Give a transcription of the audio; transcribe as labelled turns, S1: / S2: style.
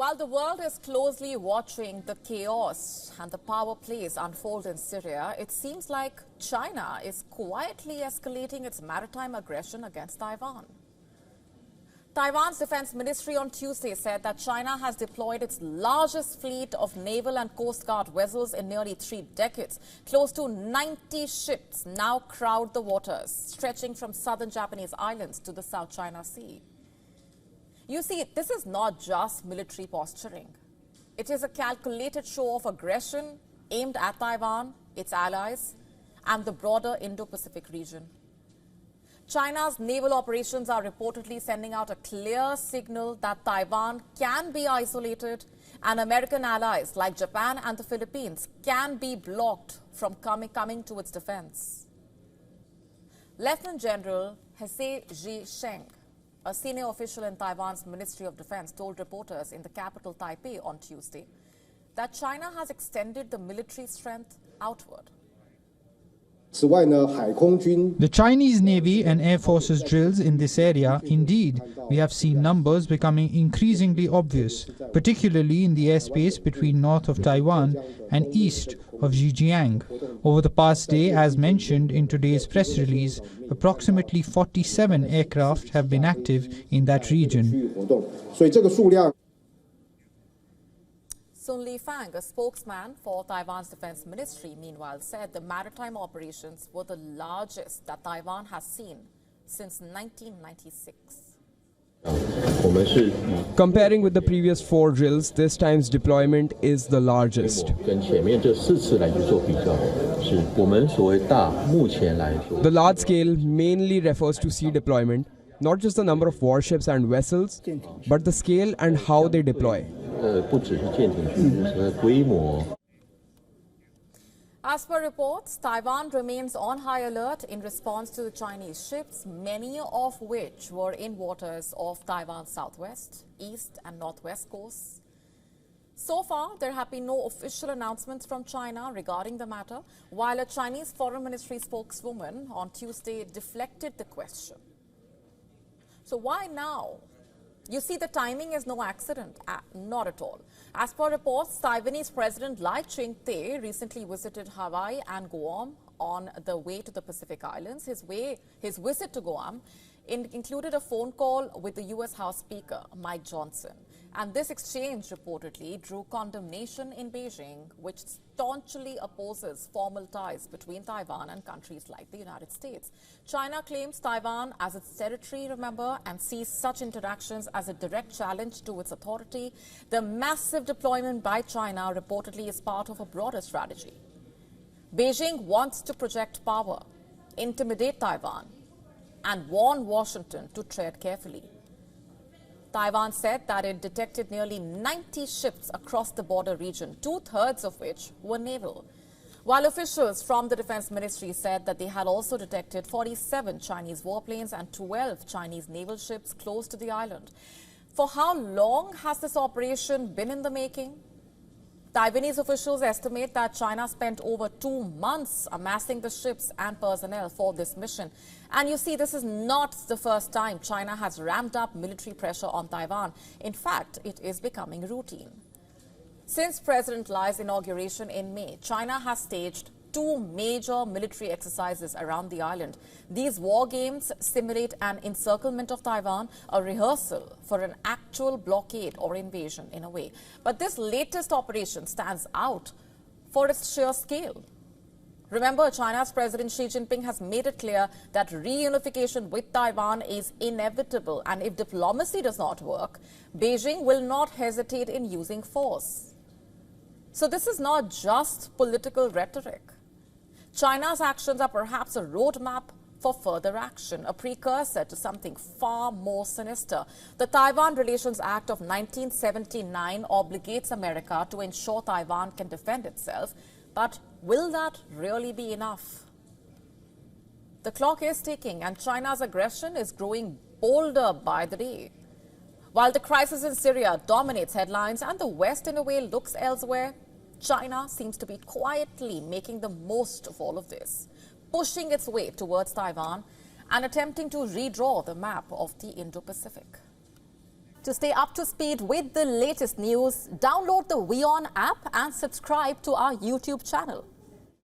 S1: While the world is closely watching the chaos and the power plays unfold in Syria, it seems like China is quietly escalating its maritime aggression against Taiwan. Taiwan's defense ministry on Tuesday said that China has deployed its largest fleet of naval and coast guard vessels in nearly 3 decades. Close to 90 ships now crowd the waters, stretching from southern Japanese islands to the South China Sea. You see, this is not just military posturing. It is a calculated show of aggression aimed at Taiwan, its allies, and the broader Indo-Pacific region. China's naval operations are reportedly sending out a clear signal that Taiwan can be isolated and American allies like Japan and the Philippines can be blocked from coming to its defense. Lieutenant General Hesse Ji-sheng, a senior official in Taiwan's Ministry of Defense, told reporters in the capital Taipei on Tuesday that China has extended the military strength outward.
S2: The Chinese Navy and Air Force's drills in this area, indeed, we have seen numbers becoming increasingly obvious, particularly in the airspace between north of Taiwan and east of Zhejiang. Over the past day, as mentioned in today's press release, approximately 47 aircraft have been active in that region.
S1: Sun Lifang, a spokesman for Taiwan's defense ministry, meanwhile said the maritime operations were the largest that Taiwan has seen since 1996.
S3: Comparing with the previous 4 drills, this time's deployment is the largest. The large scale mainly refers to sea deployment, not just the number of warships and vessels, but the scale and how they deploy.
S1: As per reports, Taiwan remains on high alert in response to the Chinese ships, many of which were in waters of Taiwan's southwest, east and northwest coasts. So far, there have been no official announcements from China regarding the matter, while a Chinese Foreign Ministry spokeswoman on Tuesday deflected the question. So why now? You see, the timing is no accident, not at all. As per reports, Taiwanese President Lai Ching-te recently visited Hawaii and Guam on the way to the Pacific Islands. His visit to Guam included a phone call with the U.S. House Speaker, Mike Johnson. And this exchange reportedly drew condemnation in Beijing, which staunchly opposes formal ties between Taiwan and countries like the United States. China claims Taiwan as its territory, remember, and sees such interactions as a direct challenge to its authority. The massive deployment by China reportedly is part of a broader strategy. Beijing wants to project power, intimidate Taiwan, and warn Washington to tread carefully. Taiwan said that it detected nearly 90 ships across the border region, 2/3 of which were naval. While officials from the defense ministry said that they had also detected 47 Chinese warplanes and 12 Chinese naval ships close to the island. For how long has this operation been in the making? Taiwanese officials estimate that China spent over 2 months amassing the ships and personnel for this mission. And you see, this is not the first time China has ramped up military pressure on Taiwan. In fact, it is becoming routine. Since President Lai's inauguration in May, China has staged 2 major military exercises around the island. These war games simulate an encirclement of Taiwan, a rehearsal for an actual blockade or invasion in a way. But this latest operation stands out for its sheer scale. Remember, China's President Xi Jinping has made it clear that reunification with Taiwan is inevitable, and if diplomacy does not work, Beijing will not hesitate in using force. So this is not just political rhetoric. China's actions are perhaps a roadmap for further action, a precursor to something far more sinister. The Taiwan Relations Act of 1979 obligates America to ensure Taiwan can defend itself. But will that really be enough? The clock is ticking, and China's aggression is growing bolder by the day. While the crisis in Syria dominates headlines and the West in a way looks elsewhere, China seems to be quietly making the most of all of this, pushing its way towards Taiwan and attempting to redraw the map of the Indo-Pacific. To stay up to speed with the latest news, download the WION app and subscribe to our YouTube channel.